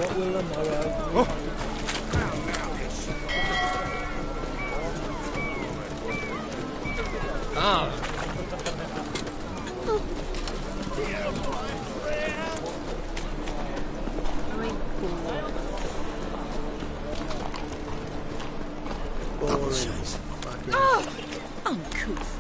What will the morrow? Ah. Oh, uncouth.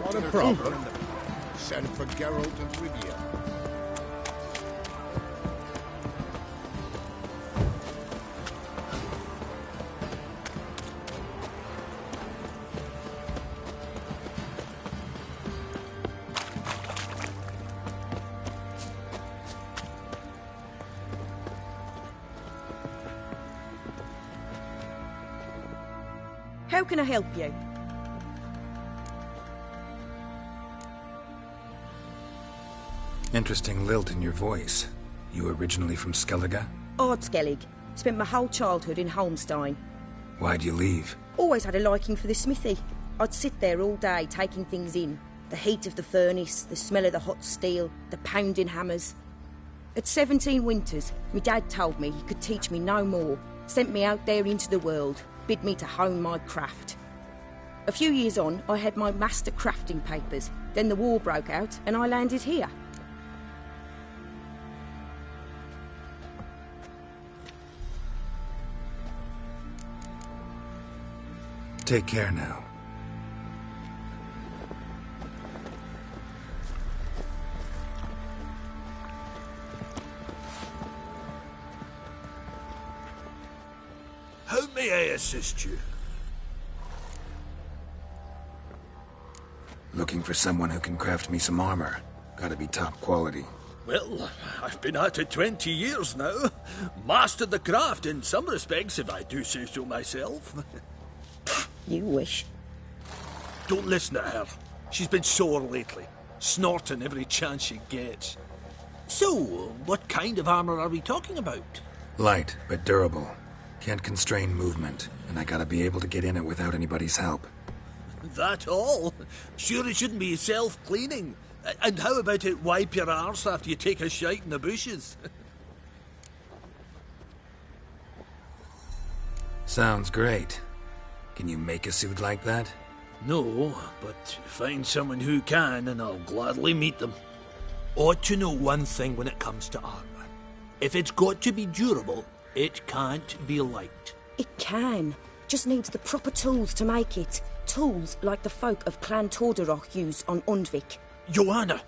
Not a problem. Send for Geralt and Rivia. How can I help you? Interesting lilt in your voice. You originally from Skellige? Ardskellig. Spent my whole childhood in Holmstein. Why'd you leave? Always had a liking for the smithy. I'd sit there all day taking things in. The heat of the furnace, the smell of the hot steel, the pounding hammers. At 17 winters, my dad told me he could teach me no more. Sent me out there into the world, bid me to hone my craft. A few years on, I had my master crafting papers. Then the war broke out and I landed here. Take care now. How may I assist you? Looking for someone who can craft me some armor. Gotta be top quality. Well, I've been at it 20 years now. Mastered the craft in some respects, if I do say so myself. You wish. Don't listen to her. She's been sore lately, snorting every chance she gets. So, what kind of armor are we talking about? Light, but durable. Can't constrain movement, and I gotta be able to get in it without anybody's help. That all? Sure it shouldn't be self-cleaning. And how about it wipe your arse after you take a shite in the bushes? Sounds great. Can you make a suit like that? No, but find someone who can and I'll gladly meet them. Ought to know one thing when it comes to armor. If it's got to be durable, it can't be light. It can. Just needs the proper tools to make it. Tools like the folk of Clan Tordarroch use on Undvik. Joanna,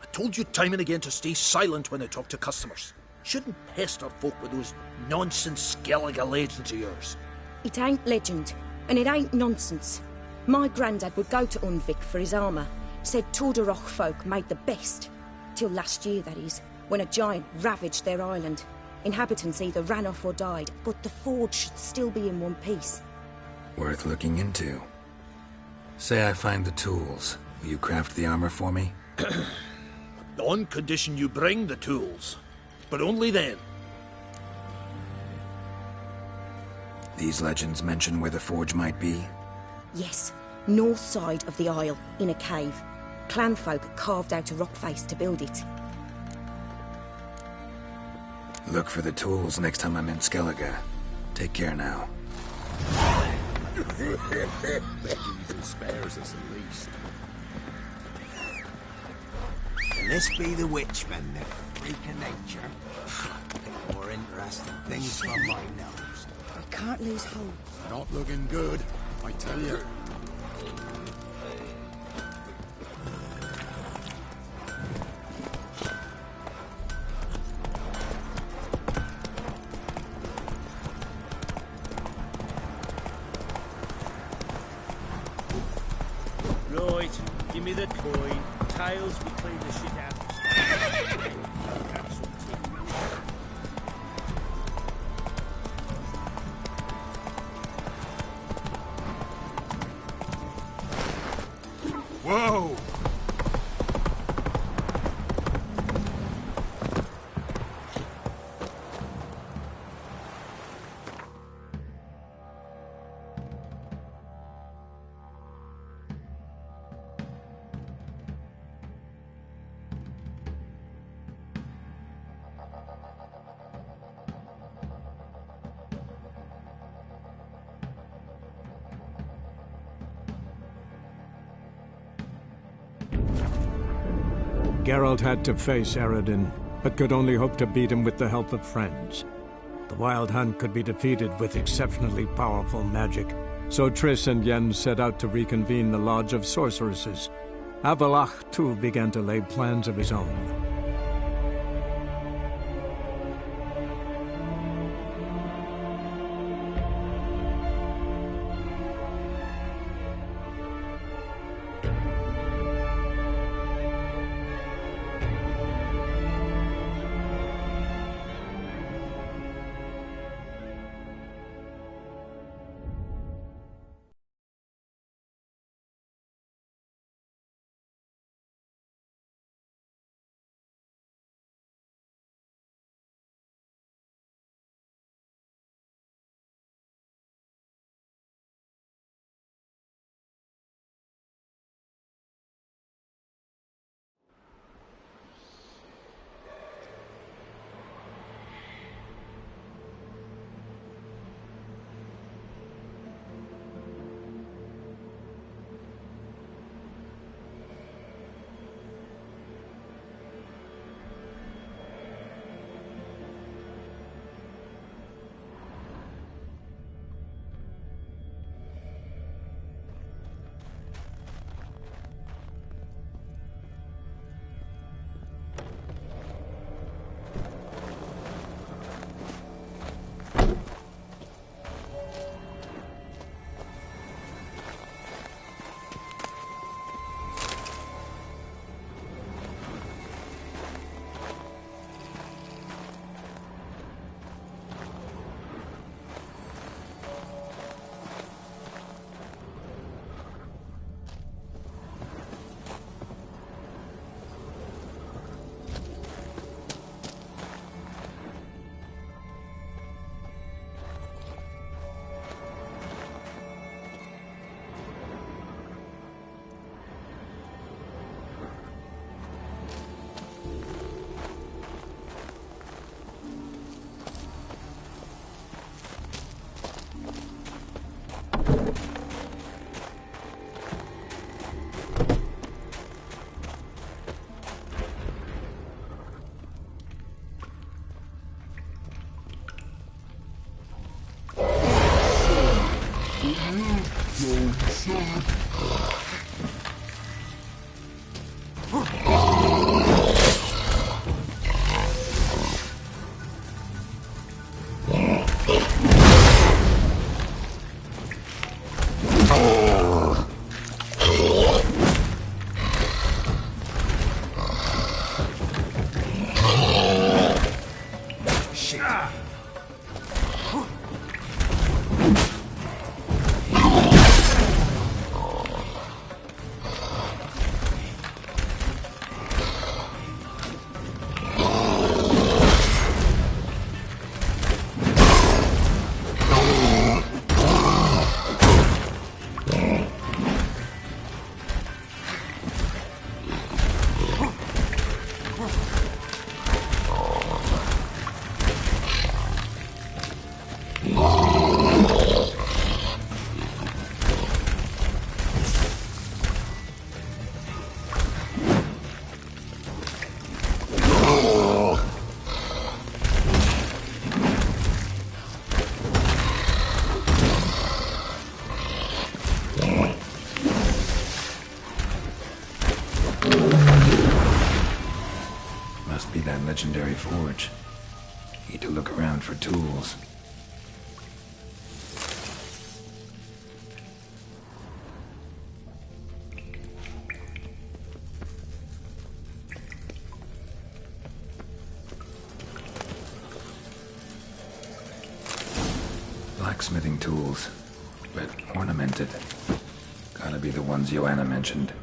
I told you time and again to stay silent when I talk to customers. Shouldn't pester folk with those nonsense Skellige legends of yours. It ain't legend, and it ain't nonsense. My granddad would go to Undvik for his armour. Said Tordarroch folk made the best. Till last year, that is, when a giant ravaged their island. Inhabitants either ran off or died, but the forge should still be in one piece. Worth looking into. Say I find the tools. Will you craft the armor for me? On condition you bring the tools. But only then. These legends mention where the forge might be? Yes, north side of the isle, in a cave. Clanfolk carved out a rock face to build it. Look for the tools next time I'm in Skellige. Take care now. Bet you even spares us at least. This be the Witchmen, the freak of nature. More interesting things from my nose. We can't lose hope. Not looking good, I tell you. Right, give me the coin. Tails, we clean the shit out. Have some tea. Whoa! Geralt had to face Eredin, but could only hope to beat him with the help of friends. The Wild Hunt could be defeated with exceptionally powerful magic, so Triss and Yen set out to reconvene the Lodge of Sorceresses. Avallac'h, too, began to lay plans of his own. Must be that legendary forge. Need to look around for tools. Blacksmithing tools, but ornamented. Gotta be the ones Joanna mentioned.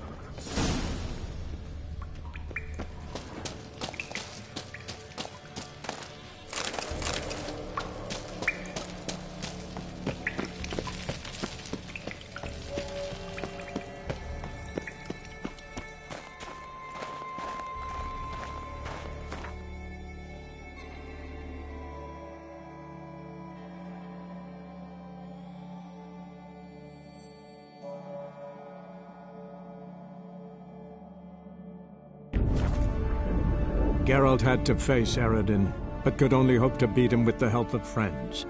Geralt had to face Eredin, but could only hope to beat him with the help of friends.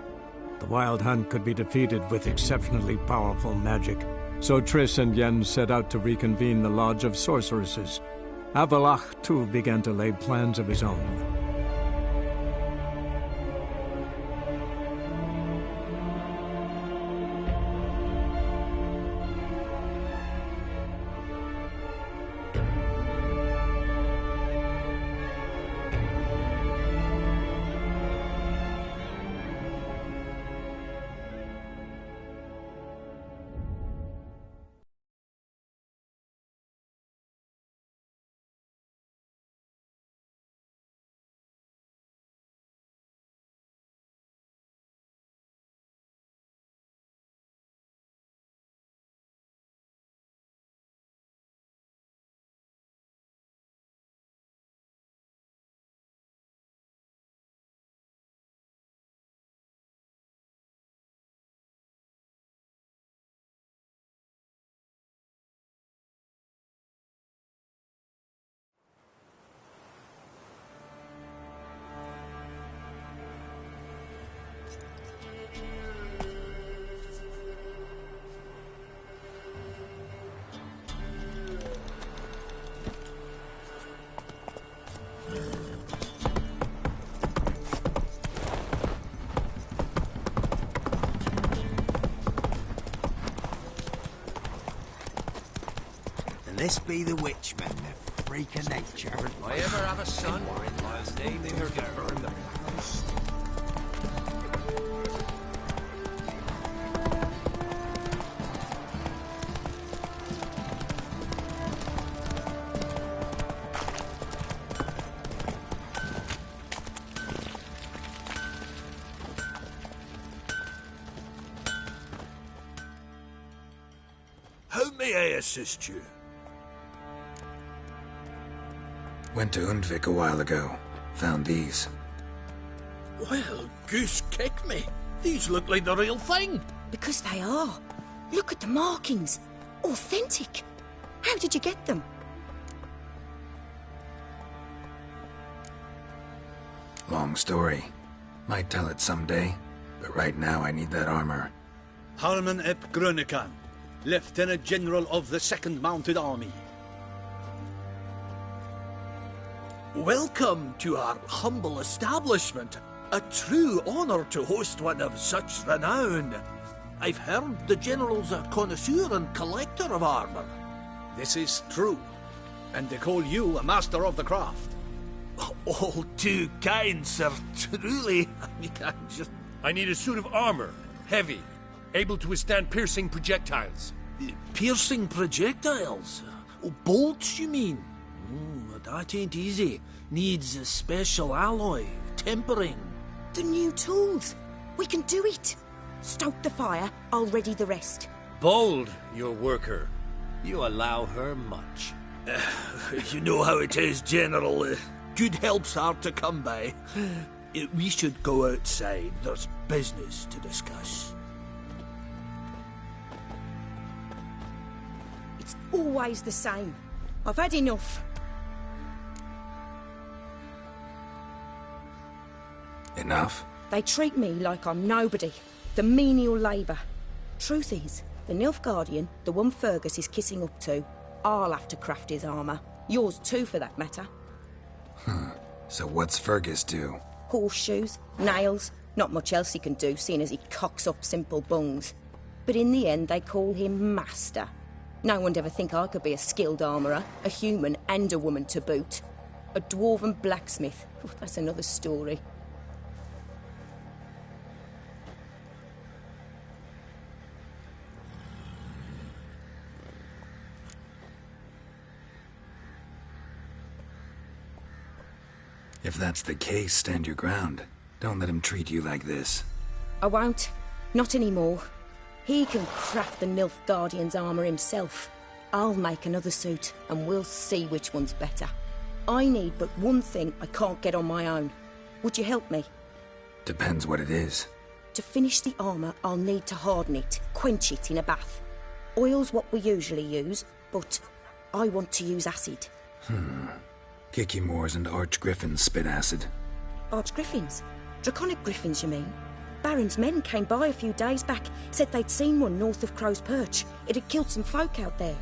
The Wild Hunt could be defeated with exceptionally powerful magic, so Triss and Yen set out to reconvene the Lodge of Sorceresses. Avallac'h, too, began to lay plans of his own. This be the Witchman, the freak of nature. If I ever have a son, I'll name him Geralt. How may I assist you? Went to Undvik a while ago. Found these. Well, goose kick me. These look like the real thing. Because they are. Look at the markings. Authentic. How did you get them? Long story. Might tell it someday, but right now I need that armor. Harman ep Grönekan, Lieutenant General of the 2nd Mounted Army. Welcome to our humble establishment. A true honor to host one of such renown. I've heard the General's a connoisseur and collector of armor. This is true, and they call you a master of the craft. All too kind, sir. Truly. I need a suit of armor. Heavy. Able to withstand piercing projectiles. Piercing projectiles? Oh, bolts, you mean? That ain't easy. Needs a special alloy. Tempering. The new tools. We can do it. Stoke the fire, I'll ready the rest. Bold, your worker. You allow her much. You know how it is, General. Good help's hard to come by. We should go outside. There's business to discuss. It's always the same. I've had enough. Enough? They treat me like I'm nobody. The menial labour. Truth is, the Nilfgaardian, the one Fergus is kissing up to, I'll have to craft his armour. Yours too, for that matter. So what's Fergus do? Horseshoes, nails, not much else he can do, seeing as he cocks up simple bungs. But in the end, they call him Master. No one'd ever think I could be a skilled armourer, a human and a woman to boot. A dwarven blacksmith. Oh, that's another story. If that's the case, stand your ground. Don't let him treat you like this. I won't. Not anymore. He can craft the Nilfgaardian's armour himself. I'll make another suit, and we'll see which one's better. I need but one thing I can't get on my own. Would you help me? Depends what it is. To finish the armour, I'll need to harden it, quench it in a bath. Oil's what we usually use, but I want to use acid. Kicky Moors and Archgriffins spit acid. Archgriffins? Draconic griffins, you mean? Baron's men came by a few days back, said they'd seen one north of Crow's Perch. It had killed some folk out there.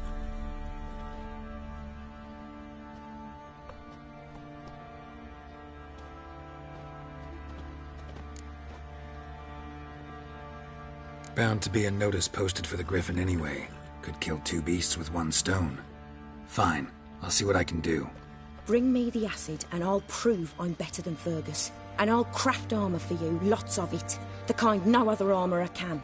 Bound to be a notice posted for the Griffin anyway. Could kill two beasts with one stone. Fine, I'll see what I can do. Bring me the acid and I'll prove I'm better than Fergus. And I'll craft armour for you, lots of it. The kind no other armourer can.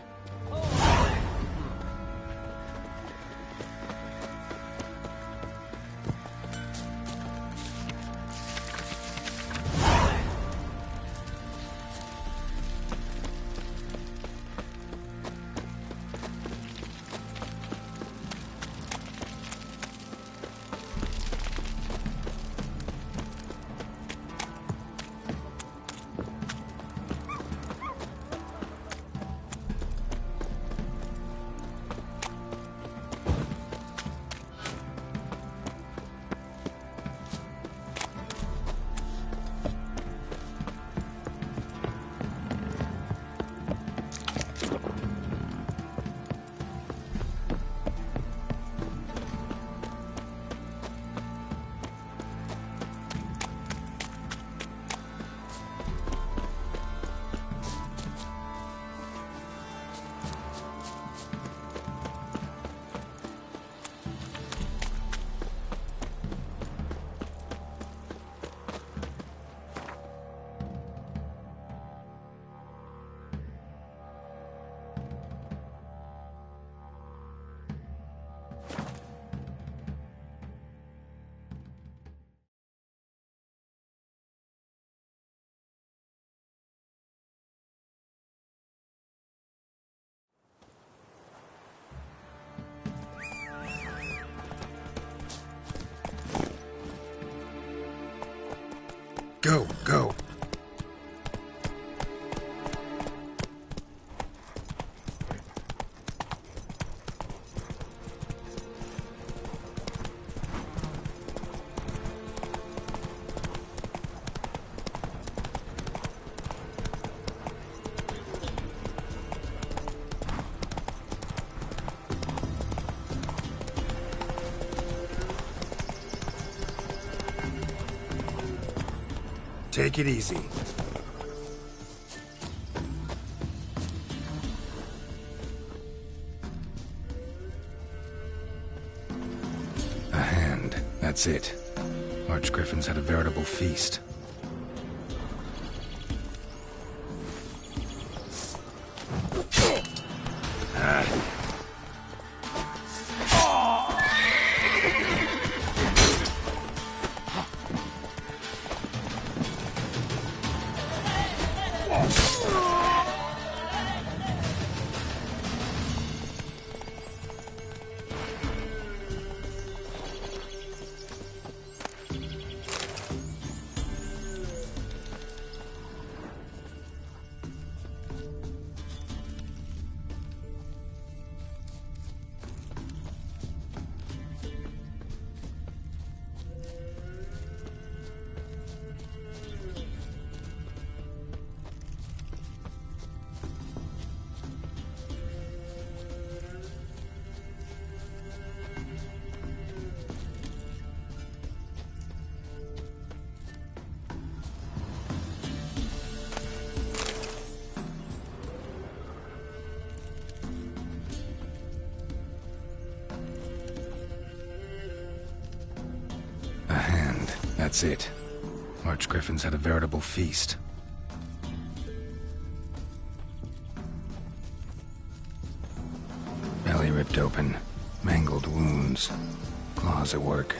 Go, go. Take it easy. A hand. That's it. Archgriffins had a veritable feast. That's it. Archgriffins had a veritable feast. Belly ripped open, mangled wounds, claws at work.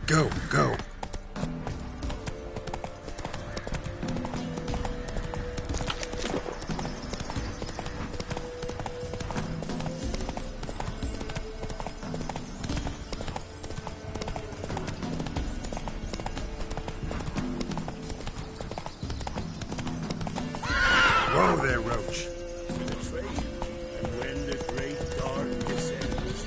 Go, go. Whoa there, Roach. When the great dark descends.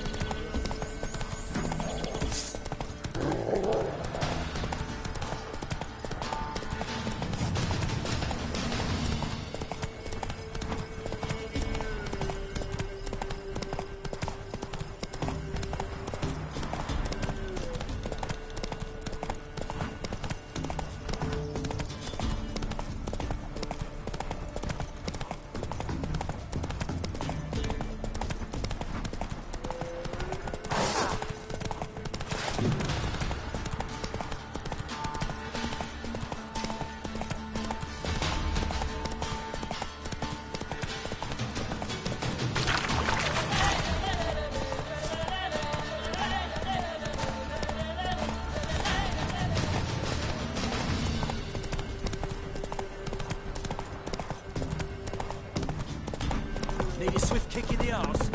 Need a swift kick in the arse.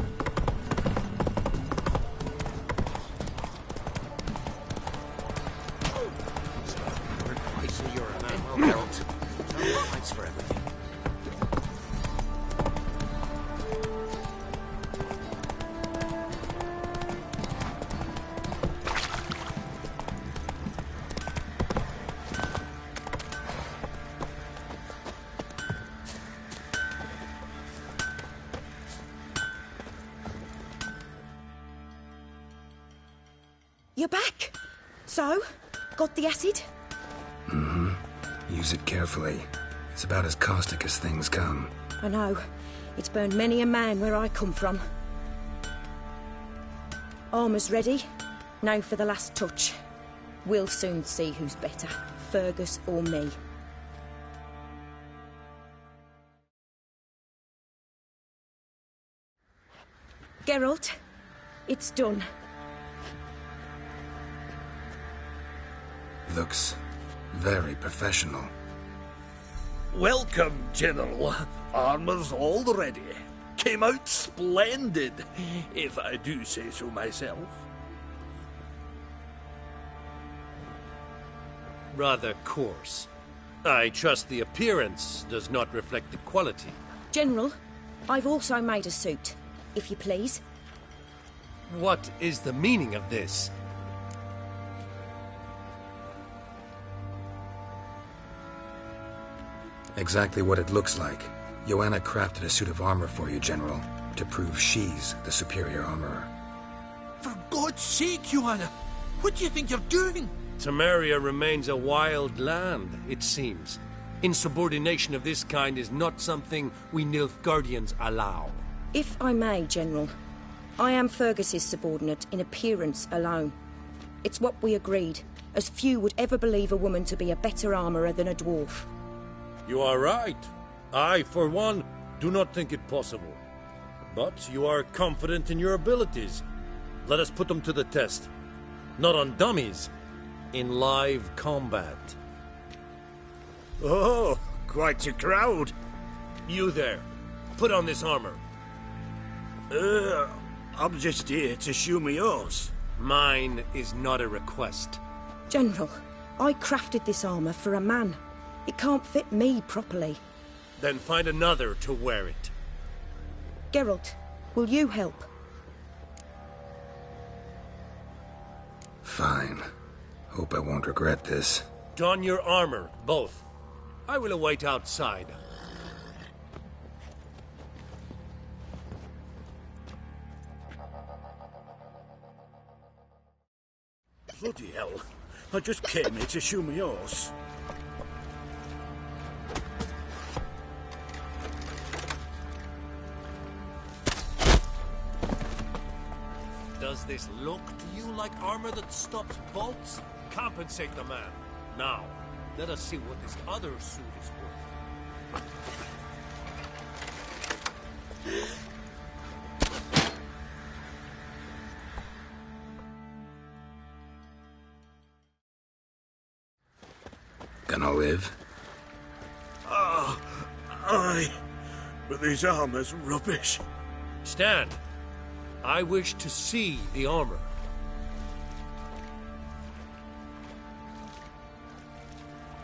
I see you're a man well built. Thanks for everything. You're back. So, got the acid? Mm-hmm. Use it carefully. It's about as caustic as things come. I know. It's burned many a man where I come from. Armour's ready. Now for the last touch. We'll soon see who's better, Fergus or me. Geralt, it's done. Looks very professional. Welcome, General. Armor's all ready. Came out splendid, if I do say so myself. rather coarse. I trust the appearance does not reflect the quality. General, I've also made a suit, if you please. What is the meaning of this? Exactly what it looks like. Joanna crafted a suit of armor for you, General, to prove she's the superior armorer. For God's sake, Joanna! What do you think you're doing? Temeria remains a wild land, it seems. Insubordination of this kind is not something we Nilfgaardians allow. If I may, General, I am Fergus's subordinate in appearance alone. It's what we agreed, as few would ever believe a woman to be a better armourer than a dwarf. You are right. I, for one, do not think it possible. But you are confident in your abilities. Let us put them to the test. Not on dummies, in live combat. Oh, quite a crowd. You there, put on this armor. I'm just here to show me yours. Mine is not a request. General, I crafted this armour for a man. It can't fit me properly. Then find another to wear it. Geralt, will you help? Fine. Hope I won't regret this. Don your armor, both. I will await outside. Bloody hell. I just came here to show me yours. Does this look to you like armor that stops bolts? Compensate the man. Now, let us see what this other suit is worth. Gonna live? Aye. But this armor's rubbish. Stand. I wish to see the armor.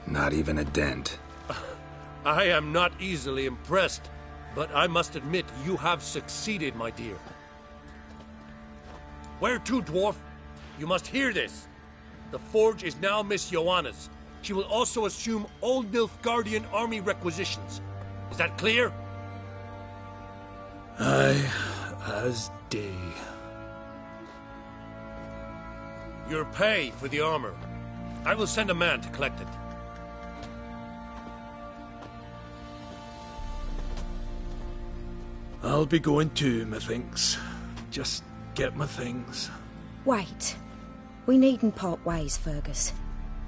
Not even a dent. I am not easily impressed, but I must admit you have succeeded, my dear. Where to, dwarf? You must hear this. The forge is now Miss Joanna's. She will also assume all Nilfgaardian army requisitions. Is that clear? Aye, as day. Your pay for the armor. I will send a man to collect it. I'll be going too, methinks. Just get my things. Wait. We needn't part ways, Fergus.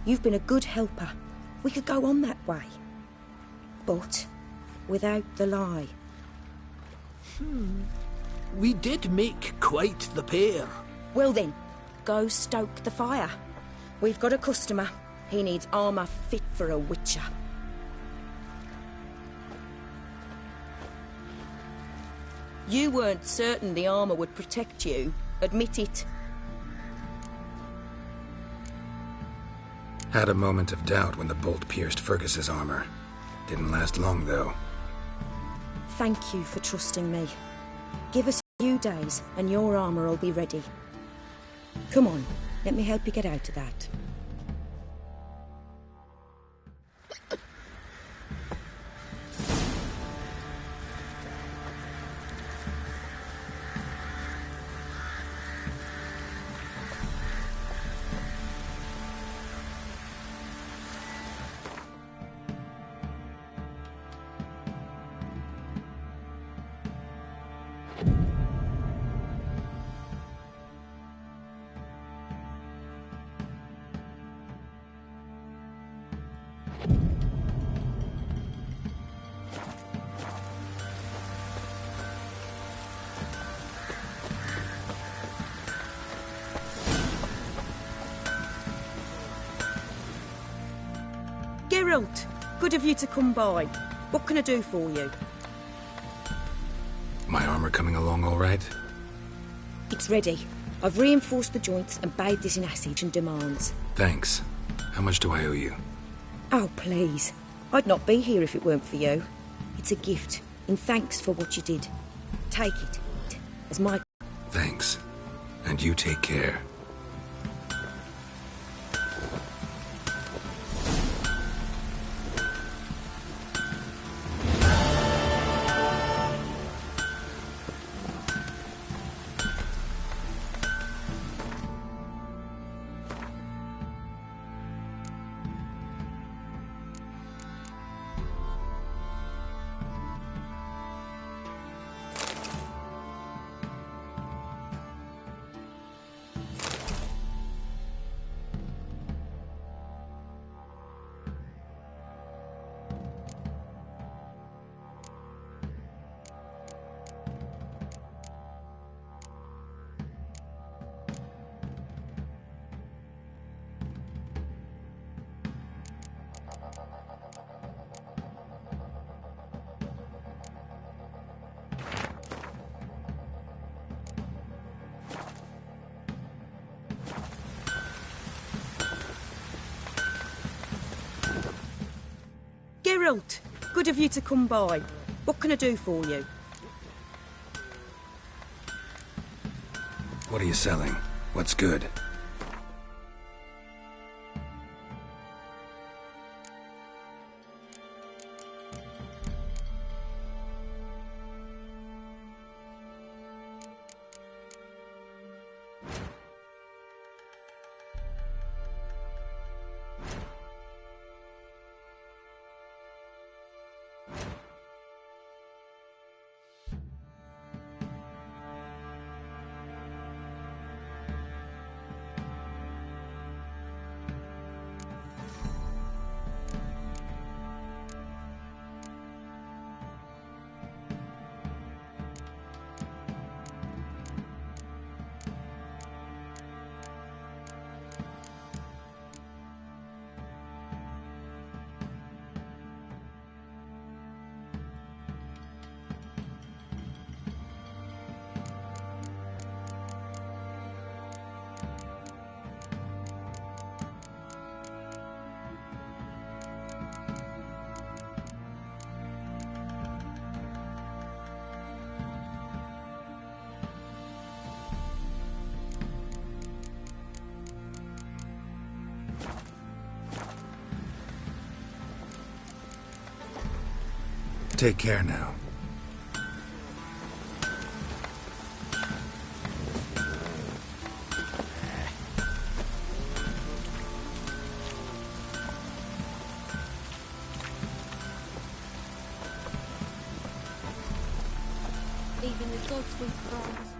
You've been a good helper. We could go on that way. But without the lie. We did make quite the pair. Well then, go stoke the fire. We've got a customer. He needs armour fit for a witcher. You weren't certain the armour would protect you. Admit it. Had a moment of doubt when the bolt pierced Fergus's armor. Didn't last long, though. Thank you for trusting me. Give us a few days and your armour will be ready. Come on, let me help you get out of that. Geralt, good of you to come by. What can I do for you? My armor coming along all right? It's ready. I've reinforced the joints and bathed it in acid and demands. Thanks. How much do I owe you? Oh, please. I'd not be here if it weren't for you. It's a gift, in thanks for what you did. Take it, as my... Thanks. And you take care. Geralt, good of you to come by. What can I do for you? What are you selling? What's good? Take care now. Even the gods will promise.